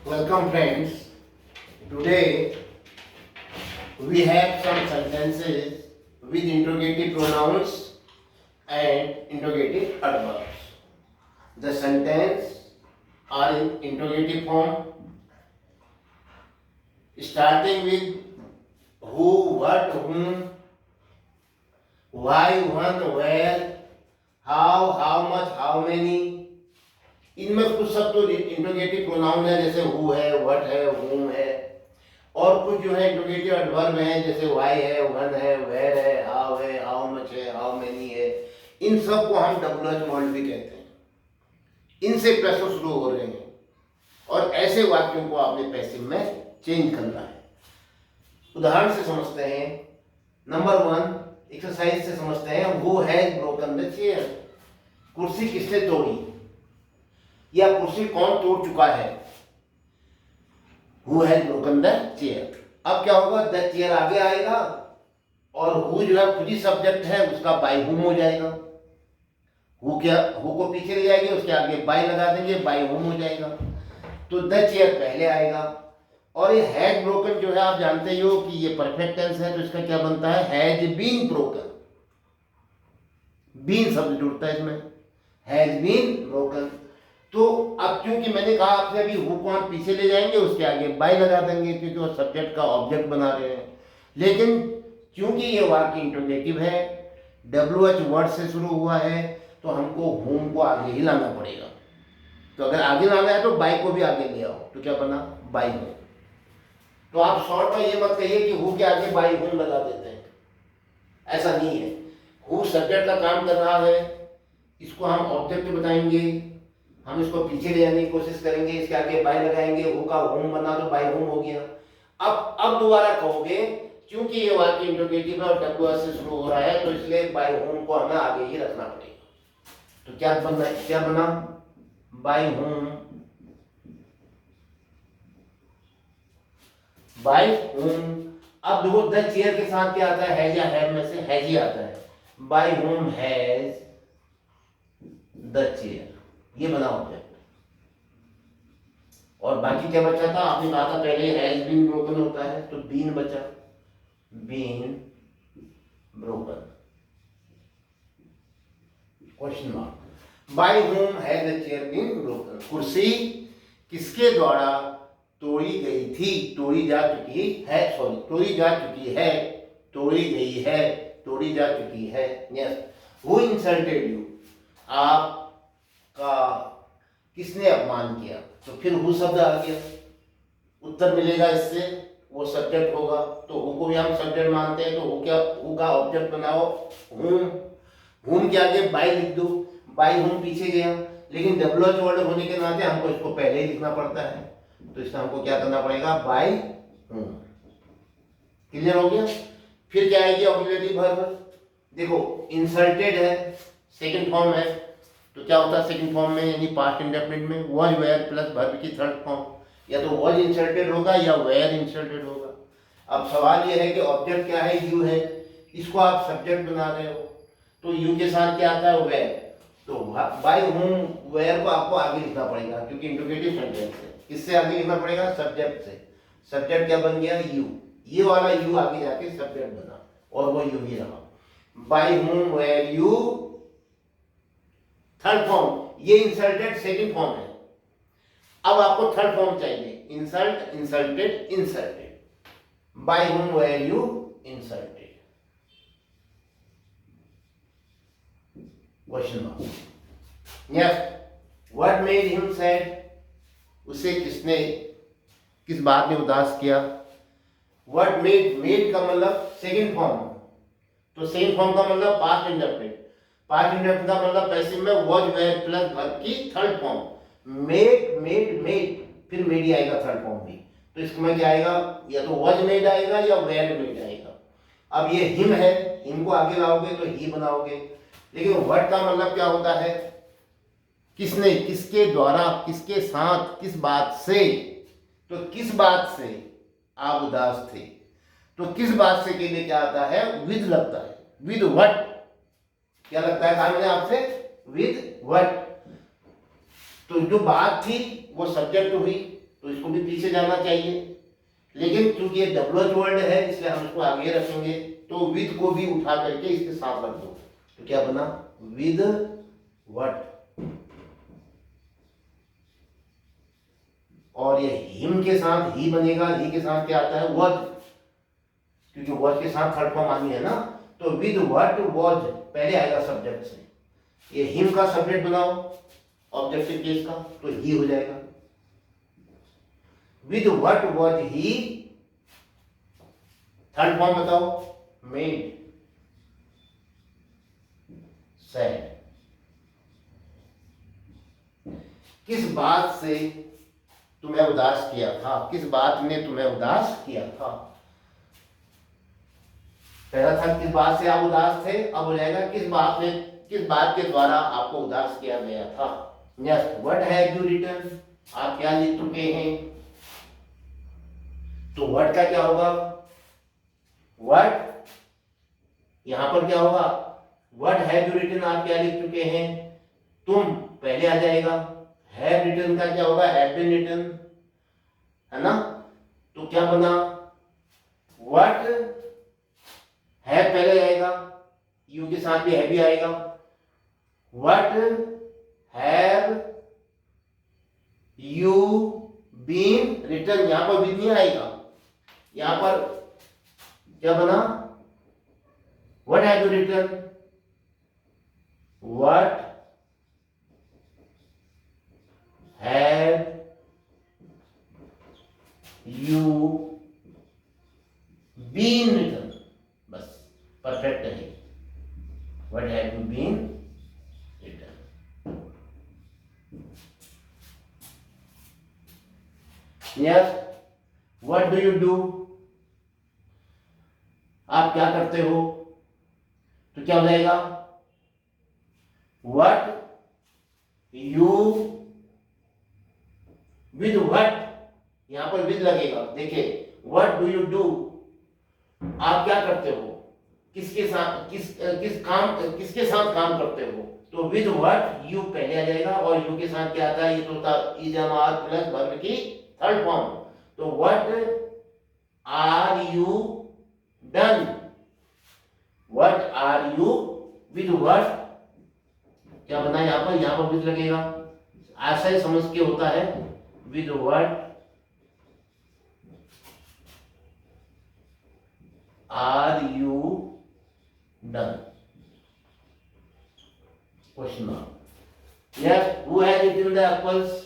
Welcome friends. Today we have some sentences with interrogative pronouns and interrogative adverbs. The sentence are in interrogative form, starting with who, what, whom, why, when, where, how much, how many. इनमें कुछ सब तो interrogative pronoun है, जैसे who है, what है, whom है, और कुछ जो है इंट्रोगेटिव एडवर्ब हैं, जैसे वाई है, वन है, वेयर है, हाउ मच है, हाउ मेनी है. इन सब को हम WH वर्ड भी कहते हैं. इनसे प्रश्न शुरू हो रहे हैं और ऐसे वाक्यों को आपने पैसिव में चेंज करना है. उदाहरण से समझते हैं. नंबर 1 एक्सरसाइज से समझते हैं. Who has broken the chair. कुर्सी किसने तोड़ी या कुर्सी कौन तोड़ चुका है. Who has broken the chair. अब क्या होगा, द चेयर आगे आएगा और हु जो है खुद ही सब्जेक्ट है, उसका बाय हुम हो जाएगा. हु को पीछे ले जाएंगे, उसके आगे बाय लगा देंगे, बाय हुम हो जाएगा. तो द चेयर पहले आएगा. और ये हैज ब्रोकन जो है आप जानते ही हो कि ये परफेक्ट टेंस है, तो इसका क्या बनता है, हैज बीन ब्रोकन. बीन शब्द जुड़ता है इसमें, हैज बीन ब्रोकन. तो अब क्योंकि मैंने कहा आपसे अभी हु को हम पीछे ले जाएंगे, उसके आगे बाय लगा देंगे क्योंकि वो सब्जेक्ट का ऑब्जेक्ट बना रहे हैं. लेकिन क्योंकि ये वाक्य इंट्रोगेटिव है, WH वर्ड से शुरू हुआ है, तो हमको हुम को आगे ही लाना पड़ेगा. तो अगर आगे लाना है तो बाय को भी आगे ले आओ, तो क्या बना, बाय हुम. तो आप शॉर्ट में ये मत कहिए कि हु के आगे बाय हुम लगा देते हैं, ऐसा नहीं है. हु सब्जेक्ट का काम कर रहा है, इसको हम ऑब्जेक्ट बताएंगे, हम इसको पीछे ले जाने की कोशिश करेंगे, इसके आगे बाय लगाएंगे, हु का होम बना तो बाय होम हो गया. अब दोबारा कहोगे क्योंकि ये वाक्य इंट्रोगेटिव है और WH से शुरू हो रहा है, तो इसलिए बाय होम को हमें आगे ही रखना पड़ेगा. तो क्या बना, बाय होम. Bye home. अब देखो द चेयर के साथ क्या आता है, हैज या हैव में से हैज ही आता है. By whom has the chair, ये बना ऑब्जेक्ट. और बाकी क्या बचा था, आपने कहा था पहले हैज बीन ब्रोकन होता है, तो बीन बचा, been broken. Question mark. By whom has the chair been broken. कुर्सी किसके द्वारा तोड़ी गई थी, तोड़ी जा चुकी है, सॉरी तोड़ी जा चुकी है, तोड़ी गई है, तोड़ी जा चुकी है. यस. Who insulted you. आप का किसने अपमान किया, तो फिर हु शब्द आ गया. उत्तर मिलेगा इससे, वो सब्जेक्ट होगा, तो हु को भी हम सब्जेक्ट मानते हैं, तो हु का ऑब्जेक्ट बनाओ हुम. हुम के आगे बाय लिख दो, बाय हुम पीछे गया, लेकिन WH वर्ड होने के नाते हमको इसको पहले ही लिखना पड़ता है, तो इसका हमको क्या करना पड़ेगा, बाय हुम. क्लियर हो गया. फिर क्या आएगी ऑक्सिलरी वर्ब. देखो इंसल्टेड है, सेकंड फॉर्म है, तो क्या होता है सेकंड फॉर्म में, यानी पास्ट इंडेफिनिट में वॉज वेयर प्लस वर्ब की थर्ड फॉर्म, या तो वॉज इंसल्टेड होगा या वेयर इंसल्टेड होगा. अब सवाल ये है कि ऑब्जेक्ट क्या है, यू है, इसको आप सब्जेक्ट बना रहे हो, तो यू के साथ क्या आता है, वेयर. तो बाय होम वेयर को आपको आगे लिखना पड़ेगा क्योंकि इंट्रोगेटिव सेंटेंस है. किससे आगे लिखना पड़ेगा, सब्जेक्ट से. सब्जेक्ट क्या बन गया, यू. ये वाला यू आगे जाके सब्जेक्ट बना और वो यू ही रहा. By whom were you, third form. ये इंसल्टेड सेकंड फॉर्म है. अब आपको थर्ड फॉर्म चाहिए, insult, insulted, insulted. By whom were you insulted. Question mark. Yes. What made him sad. उसे किस बात ने उदास किया. व्हाट मेड का मतलब सेकंड फॉर्म, तो सेकंड फॉर्म का मतलब पास्ट इंडेफिनिट. पास्ट इंडेफिनिट का मतलब पैसिव में वॉज वेयर प्लस वर्ब की थर्ड फॉर्म. मेड, फिर मेड ही आएगा थर्ड फॉर्म भी. तो इसमें क्या आएगा, या तो वॉज मेड आएगा या वेयर मेड आएगा. अब ये हिम है, हिम को आगे लाओगे तो ही बनाओगे. लेकिन व्हाट का मतलब क्या होता है, किसने, किसके द्वारा, किसके साथ, किस बात से. तो किस बात से आप उदास थे, तो किस बात से के लिए क्या आता है, विद लगता है. विद व्हाट क्या लगता है, कहा मैंने आपसे, विद व्हाट. तो जो बात थी वो सब्जेक्ट हुई, तो इसको भी पीछे जाना चाहिए, लेकिन क्योंकि ये डबल वर्ड है इसलिए हम इसको आगे रखेंगे। तो विद को भी उठा करके इसके साथ रख दो, तो क्या बना, विद व्हाट। और ये हिम के साथ ही बनेगा, ही के साथ क्या आता है, वॉज, क्योंकि वॉज के साथ थर्ड फॉर्म आनी है ना। तो विद व्हाट वॉज पहले आएगा सब्जेक्ट से, ये हिम का सब्जेक्ट बनाओ ऑब्जेक्टिव केस का, तो ही हो जाएगा। With what was he, third form बताओ, मेड सैड। किस बात से तुम्हें उदास किया था, किस बात ने तुम्हें उदास किया था। पहला था किस बात से आप उदास थे, अब हो जाएगा किस बात ने, किस बात के द्वारा आपको उदास किया गया था। Next, what have you written, आप क्या लिख चुके हैं। तो व्हाट का क्या होगा, व्हाट, यहां पर क्या होगा, व्हाट हैव यू रिटन, आप क्या लिख चुके हैं, तुम पहले आ जाएगा। हैव रिटन का क्या होगा, हैव बीन रिटन, है ना। तो क्या बना, व्हाट हैव पहले आएगा, यू के साथ भी हैव भी आएगा। What have you been written, यहां पर बीन नहीं आएगा, यहां पर क्या बना, what have you written, what have you been written, बस परफेक्ट है, what have you been written. Next, what do you do, आप क्या करते हो, तो क्या हो जाएगा, व्हाट यू, विद व्हाट, यहां पर विद लगेगा, देखिए व्हाट डू यू डू, आप क्या करते हो, किसके साथ, किसके साथ काम करते हो। तो विद व्हाट यू पहले आ जाएगा, और यू के साथ क्या आता है, ये तो होता is am are plus verb की थर्ड फॉर्म। तो what are you done, what are you, with what क्या बना, यहां पर विद लगेगा, ऐसा ही समझ के होता है, with what are you done, question mark. Yes, who has eaten the apples,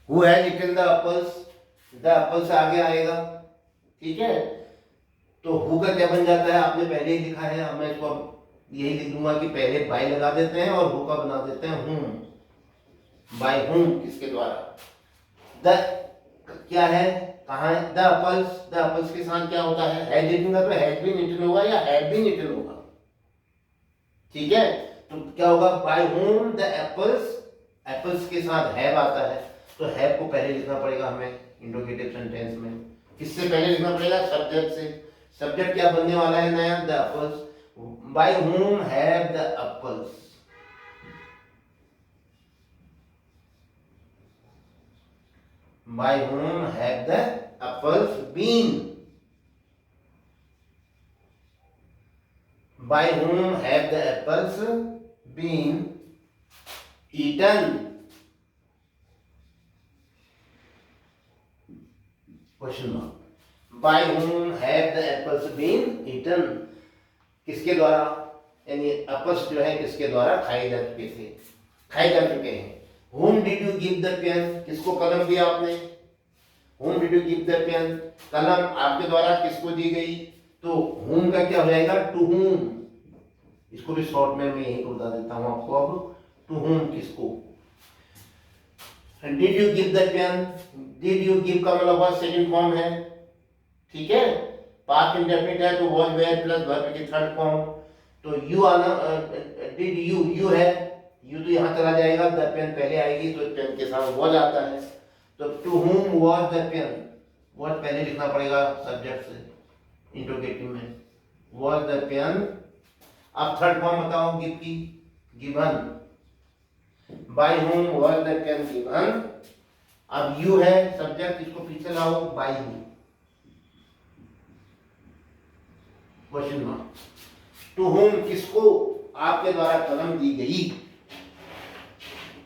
who has eaten the apples, the apple से आगे आएगा, ठीक है। तो हु का क्या बन जाता है, आपने पहले ही लिखा है, अब मैं इसको यही लिख दूंगा कि पहले बाय लगा देते हैं और हु का बना देते हैं हूं, बाय हूं, किसके द्वारा, द क्या है, कहां है, द एप्पल्स, द एप्पल्स के साथ क्या होता है, हैज ईटन का, तो हैज बीन ईटन होगा या हैड बीन ईटन होगा, ठीक है। तो क्या होगा, bye whom the apples, apples के साथ हैव आता है, तो हैव को पहले लिखना पड़ेगा हमें इंट्रोगेटिव सेंटेंस में, किससे पहले लिखना पड़ेगा, सब्जेक्ट से। सब्जेक्ट क्या बनने वाला है नया, the apples, bye whom have the apples, by whom have the apples been, by whom have the apples been eaten, question mark, by whom have the apples been eaten, किसके द्वारा, यानी apples जो है किसके द्वारा खाए जा चुके थे, खाए जा चुके हैं। Whom did you give the pen, किसको कलम दिया आपने, Whom did you give the pen, कलम आपके द्वारा किसको दी गई, तो whom का क्या हो जाएगा, to whom, इसको भी शॉर्ट में मैं यही बता देता हूं आपको, अब to whom किसको। Did you give the pen, did you give का मतलब वर्ब सेकंड फॉर्म है, ठीक है, पास्ट इंडेफिनिट है तो was were प्लस वर्ब की थर्ड फॉर्म। तो यू आना, डिड यू है, यू तो यहाँ चला जाएगा, द पेन पहले आएगी तो पेन के साथ वॉज आता है, तो to whom was the pen, was पहले लिखना पड़ेगा सब्जेक्ट से इंट्रोगेटिव में, वॉज द पेन। अब थर्ड फॉर्म बताओ गिव की, given, by whom was the pen given अब यू है सब्जेक्ट, इसको पीछे लाओ, बाई हूं, क्वेश्चन मार्क। टू होम किसको आपके द्वारा कलम दी गई।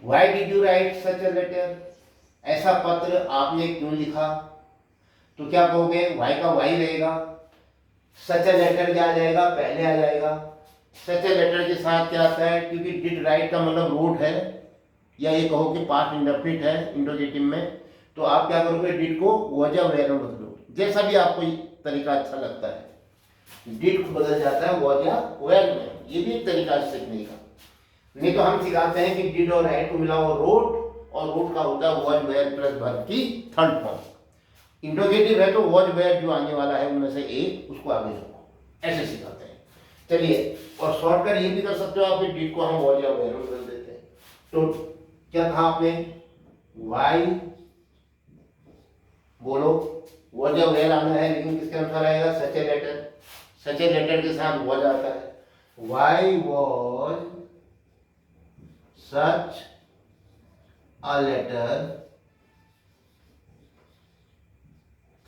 Why did you write such a letter, ऐसा पत्र आपने क्यों लिखा। तो क्या कहोगे, वाई का वाई रहेगा, सच ए लेटर क्या आ जाएगा, पहले आ जाएगा। सच ए लेटर के साथ क्या आता है, क्योंकि डिड राइट का मतलब रोट है, या ये कहो कि पास्ट इंडेफिनिट है इंट्रोगेटिव में, तो आप क्या करोगे, डिड को वॉज या वेयर में बदलो, जैसा भी आपको तरीका अच्छा लगता है। डिड बदल जाता है वॉज या वेयर में, ये भी एक तरीका है सीखने का। नहीं तो हम सिखाते हैं कि डिड और राइट को मिला हुआ रोट, और रोट का होता है वॉज वेयर प्लस वर्ब की थर्ड फॉर्म। इंट्रोगेटिव है तो वॉज वेयर जो आने वाला है उनमें से एक, उसको आगे रखो, ऐसे सिखाते हैं। चलिए, और शॉर्टकट ये भी कर सकते हो आप, डिड को हम वॉज या वेयर में बदल देते हैं। तो क्या कहा आपने, वाई बोलो, वॉज या वेयर आना है, लेकिन किसके अनुसार आएगा, सच a letter. Such a letter के साथ वॉज आता है, why was such a letter.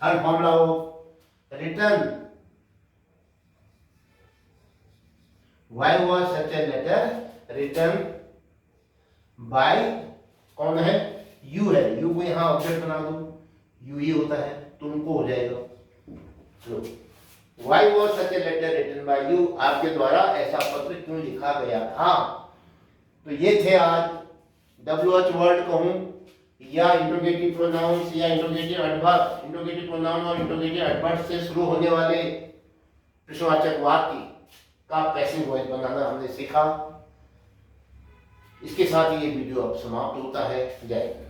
Third formula हो, return, why was such a letter return by, कौन है, यू है, यू को यहां ऑब्जेक्ट बना दो, यू ही होता है, तुमको हो जाएगा। लो, why was such a letter written by you, आपके द्वारा ऐसा पत्र क्यों लिखा गया था। तो ये थे आज WH वर्ड कहूं, या इंट्रोगेटिव प्रोनाउंस, या इंट्रोगेटिव एडवर्ब, इंट्रोगेटिव प्रोनाउन और इंट्रोगेटिव एडवर्ब से शुरू होने वाले प्रश्नवाचक वाक्य का पैसिव वॉइस बनाना हमने सीखा। इसके साथ ही ये वीडियो अब समाप्त होता है। जय हिंद।